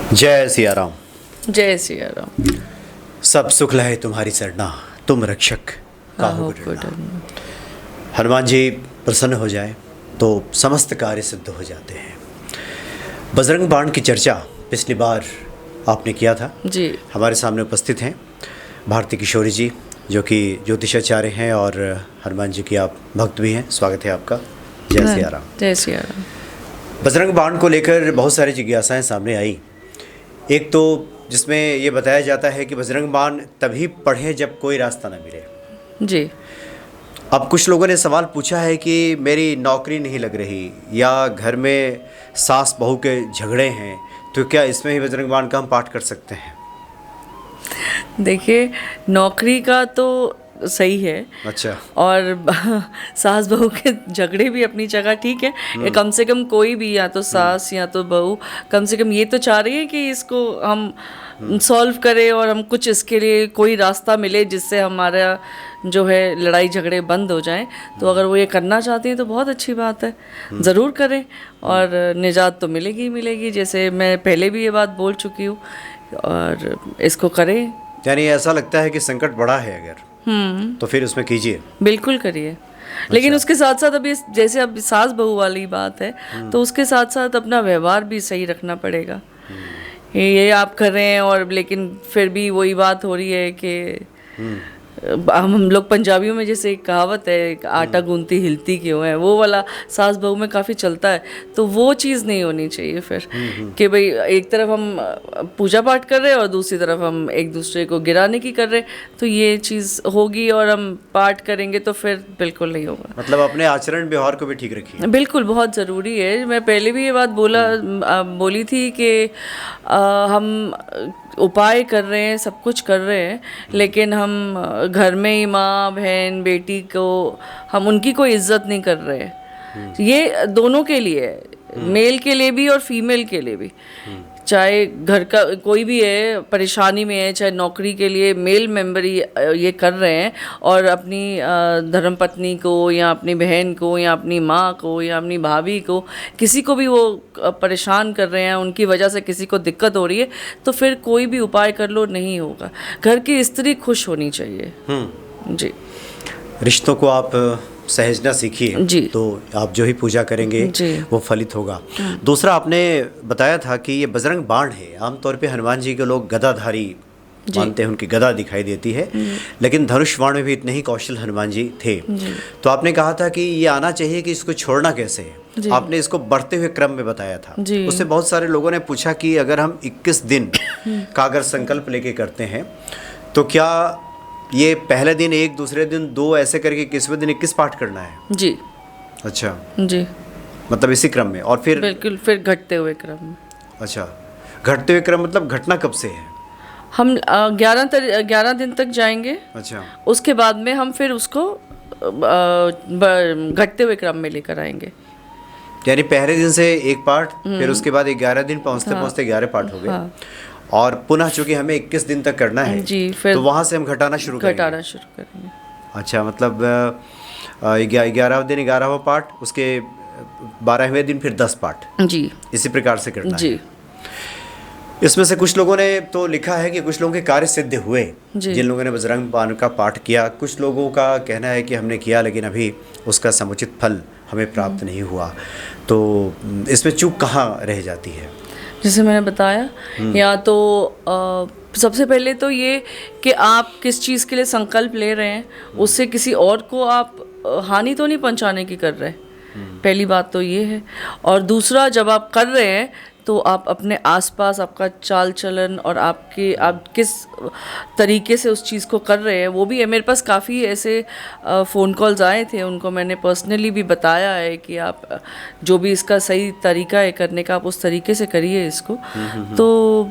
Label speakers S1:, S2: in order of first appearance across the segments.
S1: जय सिया राम।
S2: जय सिया राम।
S1: सब सुख लहे तुम्हारी सरना, तुम रक्षक काहू को डरना। हनुमान जी प्रसन्न हो जाए तो समस्त कार्य सिद्ध हो जाते हैं। बजरंग बाण की चर्चा पिछली बार आपने किया था
S2: जी।
S1: हमारे सामने उपस्थित हैं भारती किशोरी जी, जो कि ज्योतिषाचार्य हैं और हनुमान जी की आप भक्त भी हैं। स्वागत है आपका। जय सिया राम।
S2: जय सिया राम।
S1: बजरंग बाण को लेकर बहुत सारी जिज्ञासाएं सामने आई। एक तो जिसमें ये बताया जाता है कि बजरंग बाण तभी पढ़ें जब कोई रास्ता न मिले।
S2: जी।
S1: अब कुछ लोगों ने सवाल पूछा है कि मेरी नौकरी नहीं लग रही या घर में सास बहू के झगड़े हैं, तो क्या इसमें ही बजरंग बाण का हम पाठ कर सकते हैं?
S2: देखिए, नौकरी का तो सही है।
S1: अच्छा।
S2: और सास बहू के झगड़े भी अपनी जगह ठीक है। कम से कम कोई भी, या तो सास या तो बहू, कम से कम ये तो चाह रही है कि इसको हम सॉल्व करें और हम कुछ इसके लिए कोई रास्ता मिले जिससे हमारा जो है लड़ाई झगड़े बंद हो जाएं। तो अगर वो ये करना चाहती हैं तो बहुत अच्छी बात है, ज़रूर करें और निजात तो मिलेगी ही मिलेगी। जैसे मैं पहले भी ये बात बोल चुकी हूँ, और इसको करें।
S1: यानी ऐसा लगता है कि संकट बड़ा है अगर, तो फिर उसमें कीजिए।
S2: बिल्कुल करिए। लेकिन उसके साथ साथ अभी जैसे अब सास बहू वाली बात है, तो उसके साथ साथ अपना व्यवहार भी सही रखना पड़ेगा। ये आप कर रहे हैं और लेकिन फिर भी वही बात हो रही है कि हम लोग पंजाबियों में जैसे एक कहावत है, आटा गूंथती हिलती क्यों है, वो वाला सास बहू में काफ़ी चलता है। तो वो चीज़ नहीं होनी चाहिए फिर कि भाई एक तरफ हम पूजा पाठ कर रहे हैं और दूसरी तरफ हम एक दूसरे को गिराने की कर रहे हैं। तो ये चीज़ होगी और हम पाठ करेंगे तो फिर बिल्कुल नहीं होगा।
S1: मतलब अपने आचरण व्यवहार को भी ठीक रखिए।
S2: बिल्कुल, बहुत ज़रूरी है। मैं पहले भी ये बात बोली थी कि हम उपाय कर रहे हैं, सब कुछ कर रहे हैं, लेकिन हम घर में ही माँ बहन बेटी को हम उनकी कोई इज्जत नहीं कर रहे हैं। ये दोनों के लिए है, मेल के लिए भी और फीमेल के लिए भी। चाहे घर का कोई भी है परेशानी में है, चाहे नौकरी के लिए मेल मेंबर ही ये कर रहे हैं और अपनी धर्मपत्नी को या अपनी बहन को या अपनी माँ को या अपनी भाभी को, किसी को भी वो परेशान कर रहे हैं, उनकी वजह से किसी को दिक्कत हो रही है, तो फिर कोई भी उपाय कर लो नहीं होगा। घर की स्त्री खुश होनी चाहिए। जी।
S1: रिश्तों को आप सहेजना सीखिए, तो आप जो ही पूजा करेंगे वो फलित होगा। दूसरा, आपने बताया था कि ये बजरंग बाण है, आमतौर पे हनुमान जी के लोग गदाधारी मानते हैं, उनकी गदा दिखाई देती है, लेकिन धनुष बाण में भी इतने ही कौशल हनुमान जी थे। तो आपने कहा था कि ये आना चाहिए कि इसको छोड़ना कैसे है। आपने इसको बढ़ते हुए क्रम में बताया था। उससे बहुत सारे लोगों ने पूछा कि अगर हम 21 दिन का अगर संकल्प लेके करते हैं तो क्या ये पहले दिन 1, दूसरे दिन 2, ऐसे करके 21वें दिन 21 पाठ करना है? जी। अच्छा जी। मतलब इसी क्रम में, और फिर
S2: बिल्कुल फिर घटते हुए क्रम में।
S1: अच्छा, घटते हुए क्रम मतलब घटना कब से है?
S2: हम 11 दिन तक जाएंगे।
S1: अच्छा।
S2: उसके बाद में हम फिर उसको घटते हुए क्रम में लेकर आएंगे।
S1: यानी पहले दिन से 1 पाठ, फिर उसके बाद 11 दिन पहुँचते पहुँचते 11 पाठ हो गए। और पुनः चूंकि हमें 21 दिन तक करना है जी, फिर तो वहाँ से हम घटाना शुरू करेंगे। अच्छा, मतलब 11वें दिन 11वां पाठ, उसके 12वें दिन फिर 10 पाठ जी, इसी प्रकार से करना जी है। इसमें से कुछ लोगों ने तो लिखा है कि कुछ लोगों के कार्य सिद्ध हुए, जिन लोगों ने बजरंग बाण का पाठ किया। कुछ लोगों का कहना है कि हमने किया लेकिन अभी उसका समुचित फल हमें प्राप्त नहीं हुआ। तो इसमें चूक कहाँ रह जाती है?
S2: जैसे मैंने बताया, या तो सबसे पहले तो ये कि आप किस चीज़ के लिए संकल्प ले रहे हैं, उससे किसी और को आप हानि तो नहीं पहुंचाने की कर रहे हैं। पहली बात तो ये है। और दूसरा, जब आप कर रहे हैं तो आप अपने आसपास आपका चाल चलन और आप किस तरीके से उस चीज़ को कर रहे हैं वो भी है। मेरे पास काफ़ी ऐसे फ़ोन कॉल्स आए थे, उनको मैंने पर्सनली भी बताया है कि आप जो भी इसका सही तरीका है करने का, आप उस तरीके से करिए इसको। तो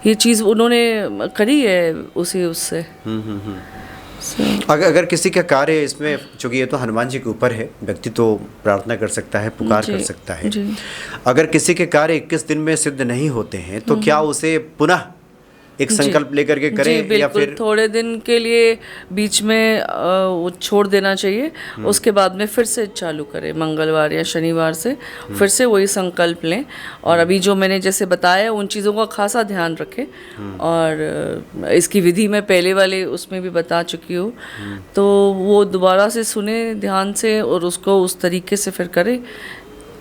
S2: ये चीज़ उन्होंने करी है उससे।
S1: अगर किसी का कार्य इसमें, चूँकि ये तो हनुमान जी के ऊपर है, व्यक्ति तो प्रार्थना कर सकता है, पुकार कर सकता है। अगर किसी के कार्य 21 दिन में सिद्ध नहीं होते हैं तो क्या उसे पुनः एक संकल्प लेकर के करें या फिर
S2: थोड़े दिन के लिए बीच में वो छोड़ देना चाहिए, उसके बाद में फिर से चालू करें, मंगलवार या शनिवार से फिर से वही संकल्प लें। और अभी जो मैंने जैसे बताया उन चीज़ों का खासा ध्यान रखें। और इसकी विधि मैं पहले वाले उसमें भी बता चुकी हूँ, तो वो दोबारा से सुने ध्यान से और उसको उस तरीके से फिर करें,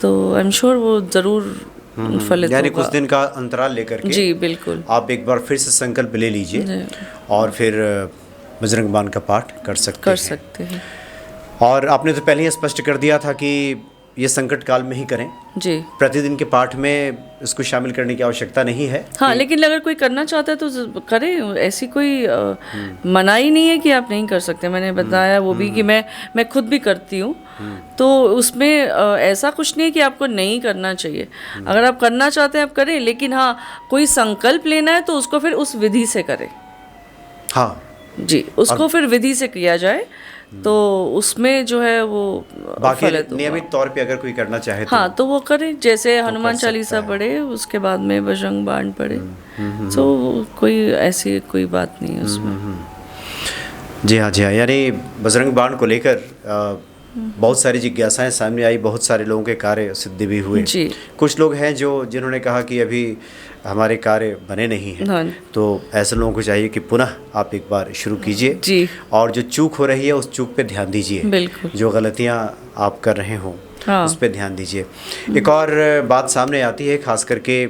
S2: तो आई एम श्योर वो ज़रूर फलित
S1: यानी
S2: होगा।
S1: कुछ दिन का अंतराल लेकर के
S2: जी बिल्कुल
S1: आप एक बार फिर से संकल्प ले लीजिए और फिर बजरंग बाण का पाठ कर सकते हैं। और आपने तो पहले ही स्पष्ट कर दिया था कि ये संकट काल में ही करें
S2: जी,
S1: प्रतिदिन के पाठ में इसको शामिल करने की आवश्यकता नहीं है।
S2: हाँ, लेकिन अगर कोई करना चाहता है तो करे, ऐसी कोई मनाही नहीं है कि आप नहीं कर सकते। मैंने बताया वो भी कि मैं खुद भी करती हूँ, तो उसमें ऐसा कुछ नहीं है कि आपको नहीं करना चाहिए। अगर आप करना चाहते हैं आप करें, लेकिन हाँ कोई संकल्प लेना है तो उसको फिर उस विधि से करें।
S1: हाँ
S2: जी, उसको फिर विधि से किया जाए तो उसमें जो है वो
S1: बाकी नियमित तौर पे अगर कोई करना चाहे तो
S2: हाँ तो वो करे, जैसे हनुमान चालीसा पढ़े, उसके बाद में बजरंग बाण पढ़े, तो कोई ऐसी कोई बात नहीं है उसमें।
S1: जी हाँ यानी बजरंग बाण को लेकर बहुत सारी जिज्ञासाएं सामने आई, बहुत सारे लोगों के कार्य सिद्धि भी हुए। कुछ लोग हैं जिन्होंने कहा कि अभी हमारे कार्य बने नहीं हैं,
S2: हाँ।
S1: तो ऐसे लोगों को चाहिए कि पुनः आप एक बार शुरू कीजिए
S2: जी,
S1: और जो चूक हो रही है उस चूक पे ध्यान दीजिए,
S2: बिल्कुल
S1: जो गलतियां आप कर रहे हो
S2: हाँ।
S1: उस पे ध्यान दीजिए। एक और बात सामने आती है, खास करके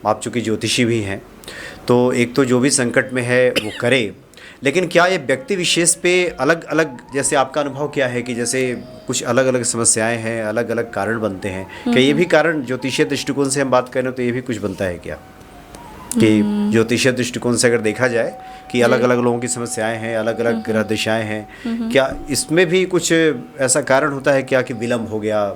S1: आप चूँकि ज्योतिषी भी हैं, तो एक तो जो भी संकट में है वो करे, लेकिन क्या ये व्यक्ति विशेष पे अलग अलग, जैसे आपका अनुभव क्या है कि जैसे कुछ अलग अलग समस्याएं हैं, अलग अलग कारण बनते हैं, क्या ये भी कारण ज्योतिषीय दृष्टिकोण से हम बात करें तो ये भी कुछ बनता है क्या, कि ज्योतिषीय दृष्टिकोण से अगर देखा जाए कि अलग अलग लोगों की समस्याएं हैं, अलग अलग ग्रह दिशाएं हैं, क्या इसमें भी कुछ ऐसा कारण होता है क्या कि विलम्ब हो गया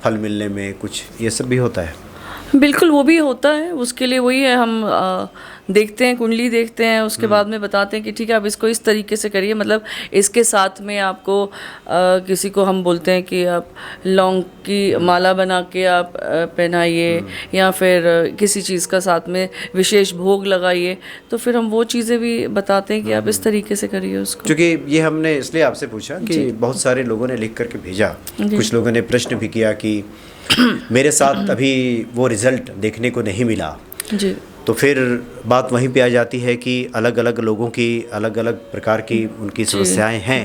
S1: फल मिलने में, कुछ ये सब भी होता है?
S2: बिल्कुल वो भी होता है। उसके लिए वही है, हम देखते हैं, कुंडली देखते हैं, उसके बाद में बताते हैं कि ठीक है आप इसको इस तरीके से करिए, मतलब इसके साथ में आपको किसी को हम बोलते हैं कि आप लौंग की माला बना के आप पहनाइए, या फिर किसी चीज़ का साथ में विशेष भोग लगाइए, तो फिर हम वो चीज़ें भी बताते हैं कि आप इस तरीके से करिए उसको।
S1: क्योंकि ये हमने इसलिए आपसे पूछा कि बहुत सारे लोगों ने लिख करके भेजा, कुछ लोगों ने प्रश्न भी किया कि मेरे साथ अभी वो रिजल्ट देखने को नहीं मिला
S2: जी,
S1: तो फिर बात वहीं पे आ जाती है कि अलग अलग लोगों की अलग अलग प्रकार की उनकी समस्याएं हैं,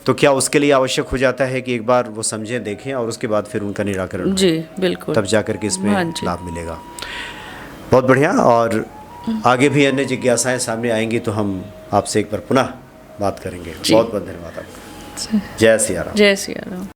S1: तो क्या उसके लिए आवश्यक हो जाता है कि एक बार वो समझें, देखें और उसके बाद फिर उनका निराकरण
S2: जी बिल्कुल,
S1: तब जाकर के इसमें लाभ मिलेगा। बहुत बढ़िया। और आगे भी अन्य जिज्ञासाएं सामने आएंगी तो हम आपसे एक बार पुनः बात करेंगे। बहुत बहुत धन्यवाद आपका। जय सिया राम।
S2: जय सिया राम।